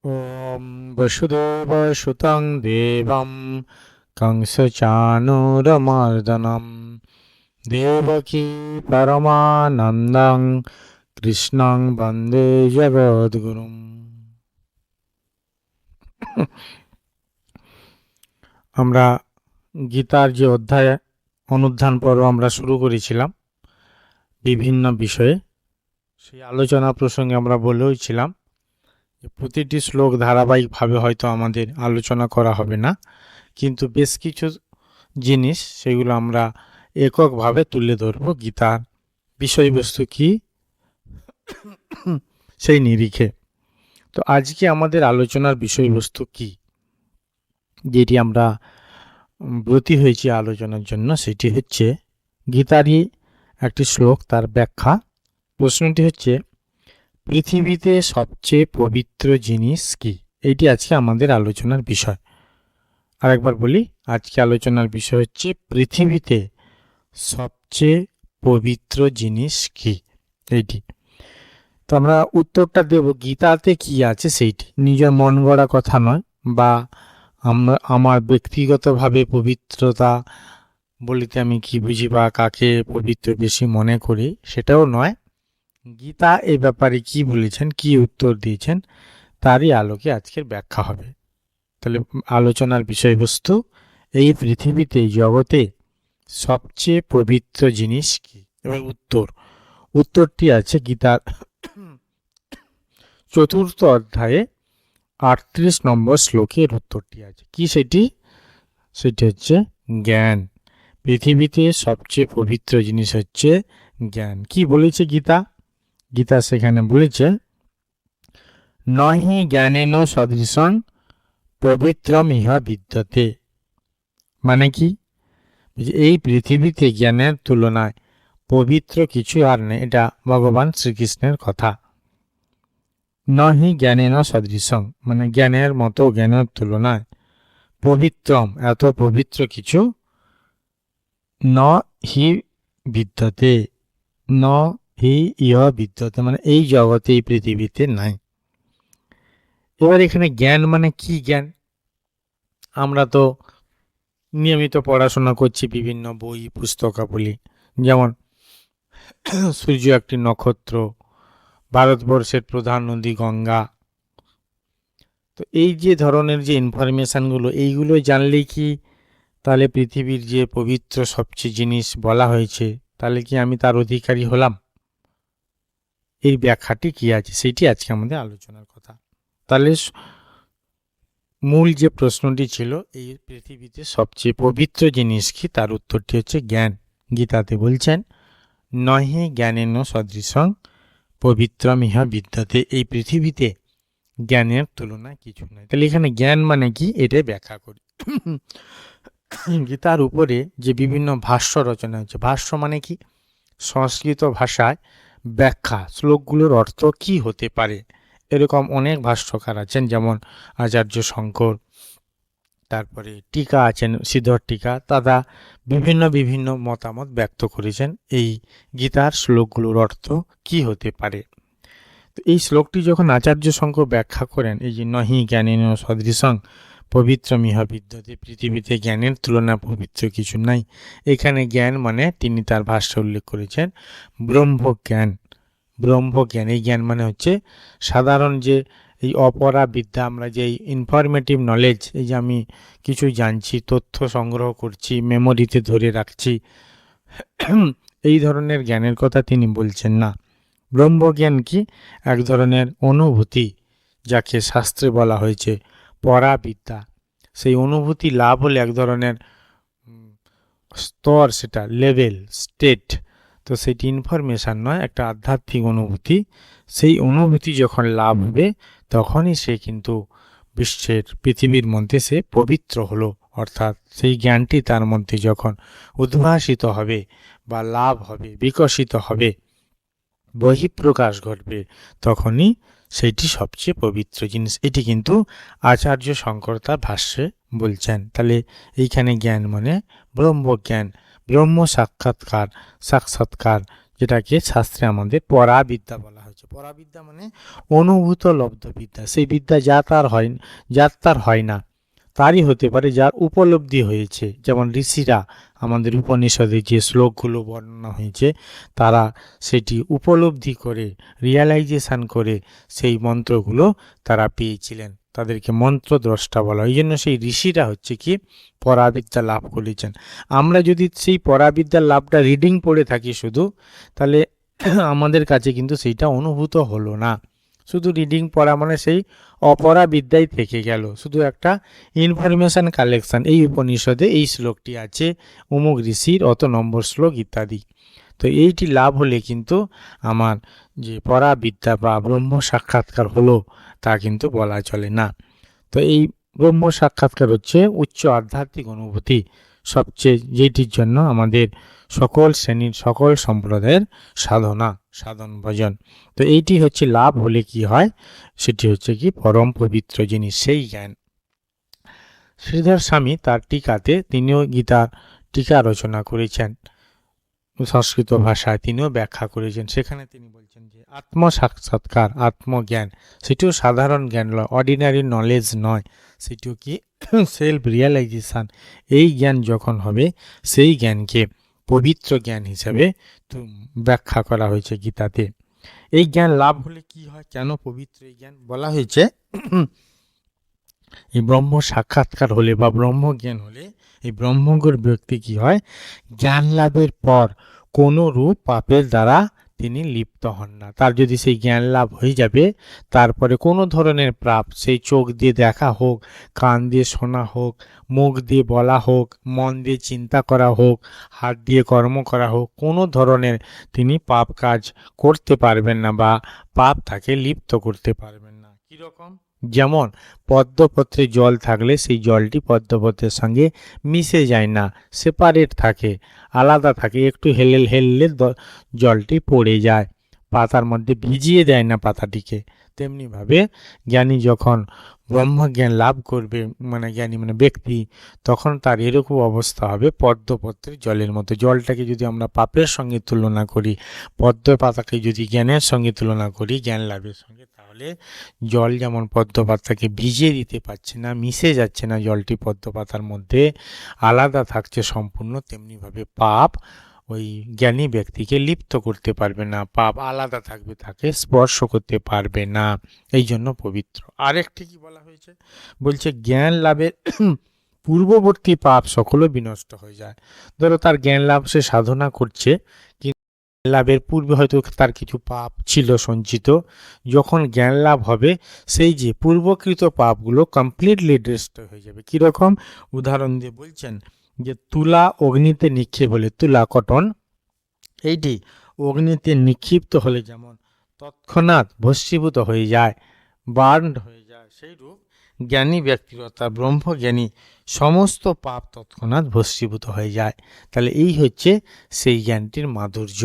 ॐ वसुदेवसुतं देवं कंसचाणूरमर्दनं देवकी परमानन्दं কৃষ্ণং বন্দে জগদ্গুরুম। আমরা গীতার যে অধ্যায় অনুধ্যান পর্ব আমরা শুরু করেছিলাম বিভিন্ন বিষয়ে, সেই আলোচনা প্রসঙ্গে আমরা বলেওছিলাম প্রতিটি শ্লোক ধারাবাহিকভাবে হয়তো আমাদের আলোচনা করা হবে না, কিন্তু বেশ কিছু জিনিস সেগুলো আমরা এককভাবে তুলে ধরব গীতার বিষয়বস্তু কি সেই নিরিখে। তো আজকে আমাদের আলোচনার বিষয়বস্তু কি, যেটি আমরা ব্রতী হয়েছি আলোচনার জন্য, সেটি হচ্ছে গীতারই একটি শ্লোক, তার ব্যাখ্যা। প্রশ্নটি হচ্ছে, পৃথিবীতে সবচেয়ে পবিত্র জিনিস কি? এইটি আজকে আমাদের আলোচনার বিষয়। আরেকবার বলি, আজকে আলোচনার বিষয় হচ্ছে পৃথিবীতে সবচেয়ে পবিত্র জিনিস কি, এইটি। তো আমরা উত্তরটা দেব গীতাতে কি আছে সেইটি, নিজের মন গড়া কথা নয়, বা আমার ব্যক্তিগতভাবে পবিত্রতা বলিতে আমি কি বুঝি বা কাকে পবিত্র বেশি মনে করি সেটাও নয়। গীতা এ ব্যাপারে কি বলেছেন, কি উত্তর দিয়েছেন, তারই আলোকে আজকের ব্যাখ্যা হবে। তাহলে আলোচনার বিষয়বস্তু, এই পৃথিবীতে জগতে সবচেয়ে পবিত্র জিনিস কি, এবং উত্তরটি আছে গীতার 4th অধ্যায়ে 38 নম্বর শ্লোকের উত্তরটি আছে। কি সেটি হচ্ছে জ্ঞান। পৃথিবীতে সবচেয়ে পবিত্র জিনিস হচ্ছে জ্ঞান। কি বলেছে গীতা সেখানে বলেছে, নহি জ্ঞানেন সদৃশং পবিত্রম ইহা বিদ্যতে। মানে কি, এই পৃথিবীতে জ্ঞানের তুলনায় পবিত্র কিছু আর নেই। এটা ভগবান শ্রীকৃষ্ণের কথা। নহি জ্ঞানেন সদৃশং মানে জ্ঞানের মতো, জ্ঞানের তুলনায়, পবিত্রম এত পবিত্র কিছু, ন হি বিদ্যতে, ন হি ইহ বিদ্যতে মানে এই জগতে, এই পৃথিবীতে নাই। এবার এখানে জ্ঞান মানে কি জ্ঞান? আমরা তো নিয়মিত পড়াশোনা করছি বিভিন্ন বই পুস্তকাবলী, যেমন সূর্য একটি নক্ষত্র, ভারতবর্ষের প্রধান নদী গঙ্গা। তো এই যে ধরনের যে ইনফরমেশানগুলো, এইগুলো জানলেই কি তাহলে পৃথিবীর যে পবিত্র সবচেয়ে জিনিস বলা হয়েছে, তাহলে কি আমি তার অধিকারী হলাম? এর ব্যাখ্যাটি কি আছে সেটি আজকে আমাদের আলোচনার কথা। তাহলে মূল যে প্রশ্নটি ছিল, এই পৃথিবীতে সবচেয়ে পবিত্র জিনিস কি, তার উত্তরটি হচ্ছে জ্ঞান। গীতাতে বলছেন, নহে জ্ঞানেন সদৃশং পবিত্রম ইহা বিদ্যতে। এই পৃথিবীতে জ্ঞানের তুলনায় কিছু নাই। তাহলে এখানে জ্ঞান মানে কি, এটাই ব্যাখ্যা করি। গীতার উপরে যে বিভিন্ন ভাষ্য রচনা হয়েছে, ভাষ্য মানে কি, সংস্কৃত ভাষায় ব্যাখ্যা, শ্লোকগুলোর অর্থ কি হতে পারে, এরকম অনেক ভাষ্যকার আছেন, যেমন আচার্য শঙ্কর, তারপরে টিকা আছেন শ্রীধর টিকা, তারা বিভিন্ন মতামত ব্যক্ত করেছেন এই গীতার শ্লোকগুলোর অর্থ কি হতে পারে। তো এই শ্লোকটি যখন আচার্য শঙ্কর ব্যাখ্যা করেন, এই যে নহি জ্ঞানেন সদৃশং পবিত্রমিহ বিদ্যতে, পৃথিবীতে জ্ঞানের তুলনা পবিত্র কিছু নাই। এখানে জ্ঞান মানে তিনি তার ভাষ্য উল্লেখ করেছেন ব্রহ্মজ্ঞান। ব্রহ্মজ্ঞান, এই জ্ঞান মানে হচ্ছে সাধারণ যে এই অপরা বিদ্যা, আমরা যে ইনফরমেটিভ নলেজ, এই যে আমি কিছু জানছি, তথ্য সংগ্রহ করছি, মেমোরিতে ধরে রাখছি, এই ধরনের জ্ঞানের কথা তিনি বলছেন না। ব্রহ্মজ্ঞান কি, এক ধরনের অনুভূতি, যাকে শাস্ত্রে বলা হয়েছে পরাবিদ্যা। সেই অনুভূতি লাভ হলে এক ধরনের স্তর, সেটা লেভেল, স্টেট। তো সেটি ইনফরমেশান নয়, একটা আধ্যাত্মিক অনুভূতি। সেই অনুভূতি যখন লাভ হবে, তখনই সে কিন্তু বিশ্বের, পৃথিবীর মধ্যে সে পবিত্র হলো। অর্থাৎ সেই জ্ঞানটি তার মধ্যে যখন উদ্ভাসিত হবে বা লাভ হবে, বিকশিত হবে, বহিঃপ্রকাশ ঘটবে, তখনই সেইটি সবচেয়ে পবিত্র জিনিস। এটি কিন্তু আচার্য শঙ্কর তার ভাষ্যে বলছেন। তাহলে এইখানে জ্ঞান মানে ব্রহ্মজ্ঞান, ব্রহ্ম সাক্ষাৎকার, যেটাকে শাস্ত্রে আমাদের পরাবিদ্যা বলা হয়েছে। হচ্ছে। পরাবিদ্যা মানে অনুভূত লব্ধ বিদ্যা, সেই বিদ্যা যার তার হয় না, তারই হতে পারে যার উপলব্ধি হয়েছে। যেমন ঋষিরা, আমাদের উপনিষদে যে শ্লোকগুলো বর্ণনা হয়েছে, তারা সেটি উপলব্ধি করে, রিয়ালাইজেশন করে সেই মন্ত্রগুলো তারা পেয়েছিলেন, তাদেরকে মন্ত্রদ্রষ্টা বলা হয়। এই জন্য সেই ঋষিরা হচ্ছে কি পরাবিদ্যা লাভ করেছেন। আমরা যদি সেই পরাবিদ্যার লাভটা রিডিং পড়ে থাকি শুধু, তাহলে আমাদের কাছে কিন্তু সেইটা অনুভূত হলো না। শুধু রিডিং পড়া মানে সেই অপরা বিদ্যাই থেকে গেল, শুধু একটা ইনফরমেশন কালেকশন। এই উপনিষদে এই শ্লোকটি আছে, অমুক ঋষির অত নম্বর শ্লোক ইত্যাদি। তো এইটি লাভ হলে কিন্তু আমার যে পরাবিদ্যা বা ব্রহ্ম সাক্ষাৎকার হলো তা কিন্তু বলা চলে না। তো এই ব্রহ্ম সাক্ষাৎকার হচ্ছে উচ্চ আধ্যাত্মিক অনুভূতি, সবচেয়ে যেটির জন্য আমাদের সকল শ্রেণীর সকল সম্প্রদায়ের সাধন ভজন। তো এইটি হচ্ছে লাভ হলে কি হয়, সেটি হচ্ছে কি পরম পবিত্র জিনিস, সেই জ্ঞান। শ্রীধর স্বামী তার টিকাতে, তিনিও গীতার টিকা রচনা করেছেন সংস্কৃত ভাষায়, তিনিও ব্যাখ্যা করেছেন। সেখানে তিনি বলছেন যে আত্ম সাক্ষাৎকার, আত্মজ্ঞান, সেটিও সাধারণ জ্ঞান নয়, অর্ডিনারি নলেজ নয়, সেটিও কি সেলফ রিয়ালাইজেশন। এই জ্ঞান যখন হবে, সেই জ্ঞানকে পবিত্র জ্ঞান হিসাবে ব্যাখ্যা করা হয়েছে গীতাতে। এই জ্ঞান লাভ হলে কি হয়, কেন পবিত্র এই জ্ঞান বলা হয়েছে, এই ব্রহ্ম সাক্ষাৎকার হলে বা ব্রহ্মজ্ঞান হলে এই ব্রহ্মজ্ঞর ব্যক্তি কি হয়, জ্ঞান লাভের পর কোনো রূপ পাপের দ্বারা তিনি লিপ্ত হন না। তার যদি সেই জ্ঞান লাভ হয়ে যাবে, তারপরে কোনো ধরনের পাপ, সেই চোখ দিয়ে দেখা হোক, কান দিয়ে শোনা হোক, মুখ দিয়ে বলা হোক, মন দিয়ে চিন্তা করা হোক, হাত দিয়ে কর্ম করা হোক, কোনো ধরনের তিনি পাপ কাজ করতে পারবেন না বা পাপ তাকে লিপ্ত করতে পারবেন না। কীরকম, যেমন পদ্মপত্রে জল থাকলে সেই জলটি পদ্মপত্রের সঙ্গে মিশে যায় না, সেপারেট থাকে, আলাদা থাকে, একটু হেললে জলটি পড়ে যায়, পাতার মধ্যে ভিজিয়ে দেয় না পাতাটিকে। তেমনিভাবে জ্ঞানী যখন ব্রহ্মজ্ঞান লাভ করবে, মানে জ্ঞানী মানে ব্যক্তি, তখন তার এরকম অবস্থা হবে পদ্মপত্রের জলের মতো। জলটাকে যদি আমরা পাপের সঙ্গে তুলনা করি, পদ্ম পাতাকে যদি জ্ঞানের সঙ্গে তুলনা করি, জ্ঞান লাভের সঙ্গে, তাহলে জল যেমন পদ্ম পাতাকে ভিজিয়ে দিতে পারছে না, মিশে যাচ্ছে না জলটি পদ্ম পাতার মধ্যে, আলাদা থাকছে সম্পূর্ণ, তেমনিভাবে পাপ ওই জ্ঞানী ব্যক্তিকে লিপ্ত করতে পারবে না, পাপ আলাদা থাকবে, তাকে স্পর্শ করতে পারবে না, এই জন্য পবিত্র। আরেকটি কি বলা হয়েছে, বলছে জ্ঞান লাভের পূর্ববর্তী পাপ সকলও বিনষ্ট হয়ে যায়। ধরো তার জ্ঞান লাভ সে সাধনা করছে, লাভের পূর্বে হয়তো তার কিছু পাপ ছিল সঞ্চিত, যখন জ্ঞান লাভ হবে সেই যে পূর্বকৃত পাপগুলো কমপ্লিটলি ডিস্ট্রয় হয়ে যাবে। কীরকম, উদাহরণ দিয়ে বলছেন যে তুলা অগ্নিতে নিক্ষেপ হলে, তুলা কটন, এইটি অগ্নিতে নিক্ষিপ্ত হলে যেমন তৎক্ষণাৎ ভস্মীভূত হয়ে যায়, বার্নড হয়ে যায়, সেই রূপ জ্ঞানী ব্যক্তির অর্থাৎ ব্রহ্মজ্ঞানী সমস্ত পাপ তৎক্ষণাৎ ভস্মীভূত হয়ে যায়। তাহলে এই হচ্ছে সেই জ্ঞানটির মাধুর্য,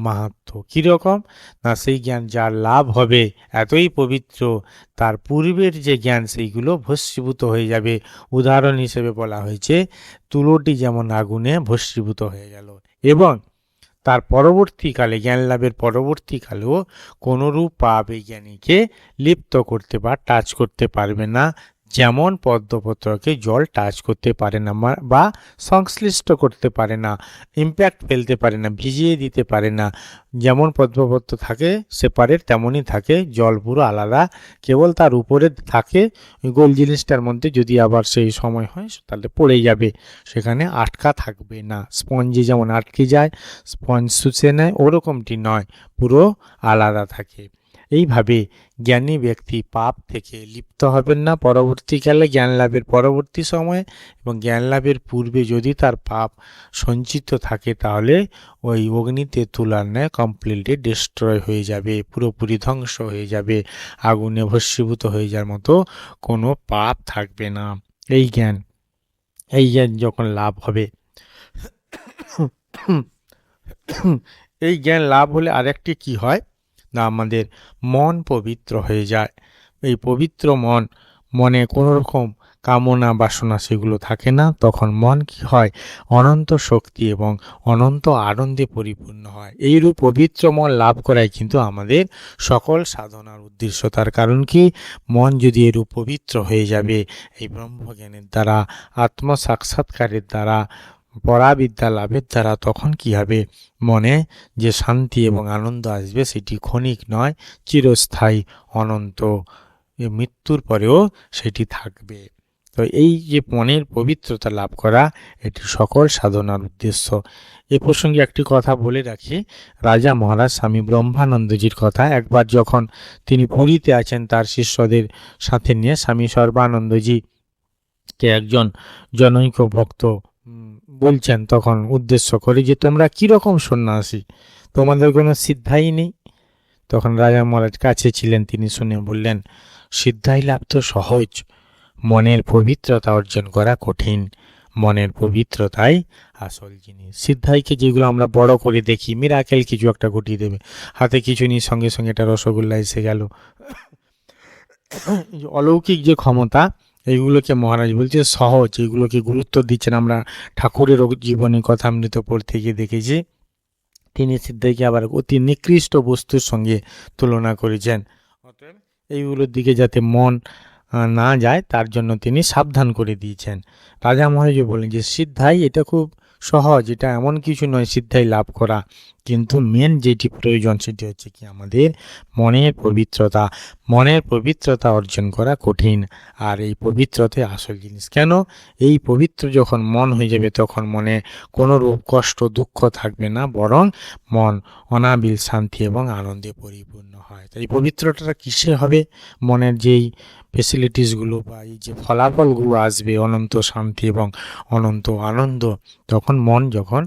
মাহাত্ম্য। কীরকম না, সেই জ্ঞান যার লাভ হবে এতই পবিত্র, তার পূর্বের যে জ্ঞান সেইগুলো ভস্মীভূত হয়ে যাবে। উদাহরণ হিসেবে বলা হয়েছে তুলোটি যেমন আগুনে ভস্মীভূত হয়ে গেল, এবং তার পরবর্তীকালে, জ্ঞান লাভের পরবর্তীকালেও কোনোরূপ পাপ এই জ্ঞানীকে লিপ্ত করতে বা টাচ করতে পারবে না, যেমন পদ্মপত্রকে জল টাচ করতে পারে না বা সংশ্লিষ্ট করতে পারে না, ইম্প্যাক্ট ফেলতে পারে না, ভিজিয়ে দিতে পারে না। যেমন পদ্মপত্র থাকে সেপারেট, তেমনই থাকে, জল পুরো আলাদা, কেবল তার উপরে থাকে ওই গোল জিনিসটার মধ্যে, যদি আবার সেই সময় হয় তাহলে পড়ে যাবে, সেখানে আটকা থাকবে না। স্পঞ্জে যেমন আটকে যায়, স্পঞ্জ শুষে নেয়, ওরকমটি নয়, পুরো আলাদা থাকে। এইভাবে জ্ঞানী ব্যক্তি পাপ থেকে লিপ্ত হবেন না পরবর্তীকালে, জ্ঞান লাভের পরবর্তী সময়ে, এবং জ্ঞান লাভের পূর্বে যদি তার পাপ সঞ্চিত থাকে, তাহলে ওই অগ্নিতে তুলার ন্যায় কমপ্লিটলি ডিস্ট্রয় হয়ে যাবে, পুরোপুরি ধ্বংস হয়ে যাবে, আগুনে ভস্মীভূত হয়ে যাওয়ার মতো কোনো পাপ থাকবে না। এই জ্ঞান যখন লাভ হবে, এই জ্ঞান লাভ হলে আরেকটি কি হয় না, আমাদের মন পবিত্র হয়ে যায়। এই পবিত্র মনে কোনো রকম কামনা বাসনা সেগুলো থাকে না, তখন মন কি হয়, অনন্ত শক্তি এবং অনন্ত আনন্দে পরিপূর্ণ হয়। এইরূপ পবিত্র মন লাভ করাই কিন্তু আমাদের সকল সাধনার উদ্দেশ্য। তার কারণ কি, মন যদি এরূপ পবিত্র হয়ে যাবে এই ব্রহ্মজ্ঞানের দ্বারা, আত্ম সাক্ষাৎকারের দ্বারা, পরাবিদ্যা লাভের দ্বারা, তখন কি হবে, মনে যে শান্তি এবং আনন্দ আসবে সেটি ক্ষণিক নয়, চিরস্থায়ী, অনন্ত, মৃত্যুর পরেও সেটি থাকবে। তো এই যে মনের পবিত্রতা লাভ করা, এটি সকল সাধনার উদ্দেশ্য। এ প্রসঙ্গে একটি কথা বলে রাখি, রাজা মহারাজ স্বামী ব্রহ্মানন্দজির কথা। একবার যখন তিনি পুরীতে আছেন তার শিষ্যদের সাথে নিয়ে, স্বামী সর্বানন্দজিকে একজন জনৈক ভক্ত বলছেন তখন উদ্দেশ্য করে যে, তোমরা কীরকম সন্ন্যাসী, তোমাদের কোনো সিদ্ধাই নেই। তখন রাজা মহারাজ কাছে ছিলেন, তিনি শুনে বললেন, সিদ্ধাই লাভ তো সহজ, মনের পবিত্রতা অর্জন করা কঠিন। মনের পবিত্রতাই আসল জিনিস। সিদ্ধাইকে যেগুলো আমরা বড় করে দেখি, মিরাকেল কিছু একটা ঘটিয়ে দেবে, হাতে কিছু নিয়ে সঙ্গে সঙ্গে একটা রসগোল্লা এসে গেল, অলৌকিক যে ক্ষমতা, এইগুলোকে মহারাজ বলছে সহজ, এগুলোকে গুরুত্ব দিচ্ছেন। আমরা ঠাকুরের জীবনের কথা অমৃত পড়তে গিয়ে দেখেছি, তিনি সিদ্ধাইকে আবার অতি নিকৃষ্ট বস্তুর সঙ্গে তুলনা করেছেন। অতএব এইগুলোর দিকে যাতে মন না যায় তার জন্য তিনি সাবধান করে দিয়েছেন। রাজা মহারাজ বলেন যে সিদ্ধাই এটা খুব সহজ, এটা এমন কিছু নয় সিদ্ধাই লাভ করা, কিন্তু মেন যেটি প্রয়োজন সেটি হচ্ছে কি, আমাদের মনের পবিত্রতা। মনের পবিত্রতা অর্জন করা কঠিন, আর এই পবিত্রতাই আসল জিনিস। কেন, এই পবিত্র যখন মন হয়ে যাবে তখন মনে কোনো রূপ কষ্ট দুঃখ থাকবে না, বরং মন অনাবিল শান্তি এবং আনন্দে পরিপূর্ণ হয়। তাই পবিত্রতা কিসে হবে, মনের যেই ফেসিলিটিসগুলো বা এই যে ফলাফলগুলো আসবে, অনন্ত শান্তি এবং অনন্ত আনন্দ, তখন মন যখন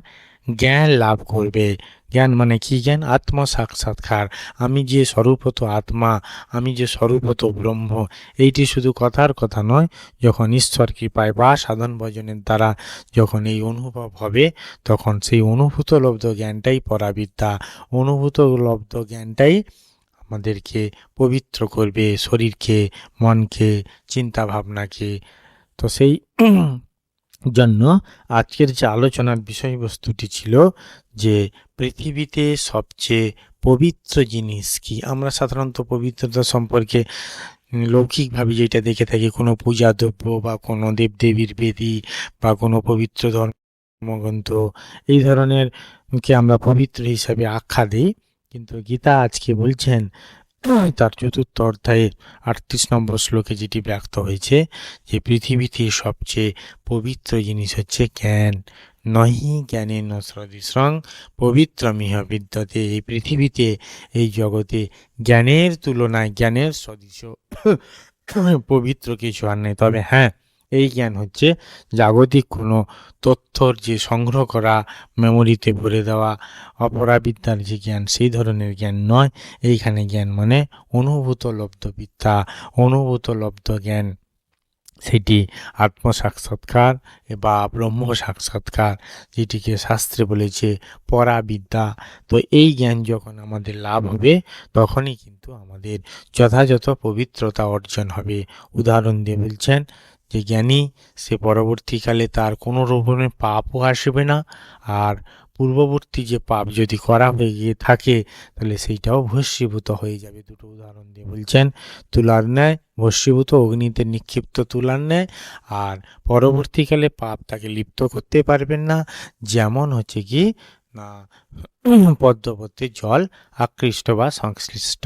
জ্ঞান লাভ করবে। জ্ঞান মানে কি জ্ঞান, আত্ম সাক্ষাৎকার। আমি যে স্বরূপত আত্মা, আমি যে স্বরূপত ব্রহ্ম, এইটি শুধু কথার কথা নয়, যখন ঈশ্বর কৃপায় বা সাধন ভজনের দ্বারা যখন এই অনুভব হবে, তখন সেই অনুভূত লব্ধ জ্ঞানটাই পরাবিদ্যা। অনুভূত লব্ধ জ্ঞানটাই আমাদেরকে পবিত্র করবে, শরীরকে, মনকে, চিন্তা ভাবনাকে। তো সেই জন্য আজকের যে আলোচনার বিষয়বস্তুটি ছিল যে পৃথিবীতে সবচেয়ে পবিত্র জিনিস কি। আমরা সাধারণত পবিত্রতা সম্পর্কে লৌকিকভাবে যেটা দেখে থাকি, কোনো পূজা দ্রব্য বা কোনো দেবদেবীর বেদী বা কোনো পবিত্র ধর্মগ্রন্থ, এই ধরনের কে আমরা পবিত্র হিসাবে আখ্যা দিই। কিন্তু গীতা আজকে বলছেন তার 4র্থ অধ্যায়ে 38 নম্বর শ্লোকে যেটি ব্যক্ত হয়েছে, যে পৃথিবীতে সবচেয়ে পবিত্র জিনিস হচ্ছে জ্ঞান। নহি জ্ঞানেন সদৃশং পবিত্রমিহ বিদ্যতে। এই পৃথিবীতে, এই জগতে জ্ঞানের তুলনায়, জ্ঞানের সদৃশ পবিত্র কিছু আর নেই। তবে হ্যাঁ, এই জ্ঞান হচ্ছে জাগতিক কোনো তথ্যর যে সংগ্রহ করা, মেমোরিতে ভরে দেওয়া অপরাবিদ্যার যে জ্ঞান, সেই ধরনের জ্ঞান নয়। এইখানে জ্ঞান মানে অনুভূত লব্ধ বিদ্যা, অনুভূত লব্ধ জ্ঞান, সেটি আত্মসাক্ষাৎকার বা ব্রহ্ম সাক্ষাৎকার, যেটিকে শাস্ত্রে বলেছে পরাবিদ্যা। তো এই জ্ঞান যখন আমাদের লাভ হবে, তখনই কিন্তু আমাদের যথাযথ পবিত্রতা অর্জন হবে। উদাহরণ দিয়ে বলছেন যে জ্ঞানী সে পরবর্তীকালে তার কোনো রকমের পাপও আসবে না, আর পূর্ববর্তী যে পাপ যদি করা হয়ে গিয়ে থাকে তাহলে সেইটাও ভস্মীভূত হয়ে যাবে। দুটো উদাহরণ দিয়ে বলছেন, তুলার ন্যায় ভস্মীভূত, অগ্নিতে নিক্ষিপ্ত তুলার ন্যায়, আর পরবর্তীকালে পাপ তাকে লিপ্ত করতে পারবেন না, যেমন হচ্ছে কি না পদ্মপত্রে জল আকৃষ্ট বা সংশ্লিষ্ট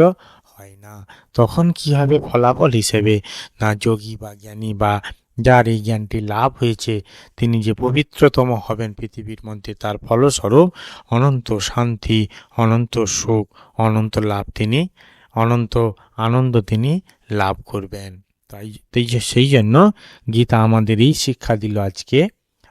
হয় না। তখন কি হবে ফলাফল হিসেবে, না যোগী বা জ্ঞানী বা যার এই জ্ঞানটি লাভ হয়েছে, তিনি যে পবিত্রতম হবেন পৃথিবীর মধ্যে, তার ফলস্বরূপ অনন্ত শান্তি, অনন্ত সুখ, অনন্ত লাভ তিনি, অনন্ত আনন্দ তিনি লাভ করবেন। তাই সেই জন্য গীতা আমাদের এই শিক্ষা দিল। আজকে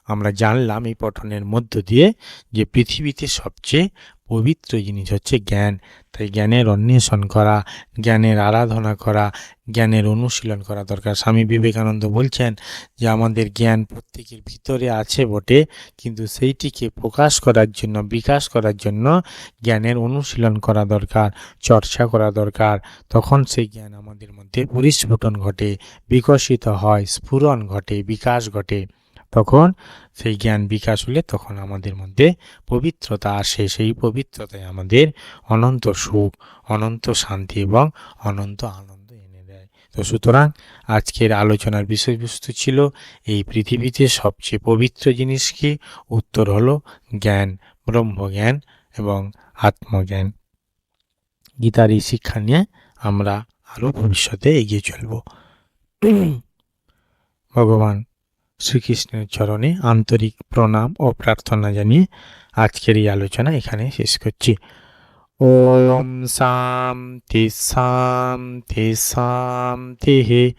আমরা জানলাম এই পঠনের মধ্য দিয়ে যে পৃথিবীতে সবচেয়ে পবিত্র জিনিস হচ্ছে জ্ঞান। তাই জ্ঞানের অন্বেষণ করা, জ্ঞানের আরাধনা করা, জ্ঞানের অনুশীলন করা দরকার। স্বামী বিবেকানন্দ বলছেন যে আমাদের জ্ঞান প্রত্যেকের ভিতরে আছে বটে, কিন্তু সেইটিকে প্রকাশ করার জন্য, বিকাশ করার জন্য জ্ঞানের অনুশীলন করা দরকার, চর্চা করা দরকার। তখন সেই জ্ঞান আমাদের মধ্যে পরিস্ফুটন ঘটে, বিকশিত হয়, স্ফুরণ ঘটে, বিকাশ ঘটে। তখন সেই জ্ঞান বিকাশ হলে তখন আমাদের মধ্যে পবিত্রতা আসে। সেই পবিত্রতায় আমাদের অনন্ত সুখ, অনন্ত শান্তি এবং অনন্ত আনন্দ এনে দেয়। তো সুতরাং আজকের আলোচনার বিষয়বস্তু ছিল এই পৃথিবীতে সবচেয়ে পবিত্র জিনিস কি? উত্তর হলো জ্ঞান, ব্রহ্মজ্ঞান এবং আত্মজ্ঞান। গীতার এই শিক্ষা নিয়ে আমরা আরও ভবিষ্যতে এগিয়ে চলব। ভগবান শ্রীকৃষ্ণের চরণে আন্তরিক প্রণাম ও প্রার্থনা জানিয়ে আজকের এই আলোচনা এখানে শেষ করছি। ওম শান্তি শান্তি শান্তি।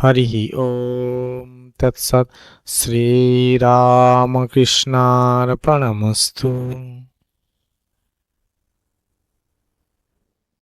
হরি ওম তৎসৎ। শ্রীরামকৃষ্ণার্পণমস্তু।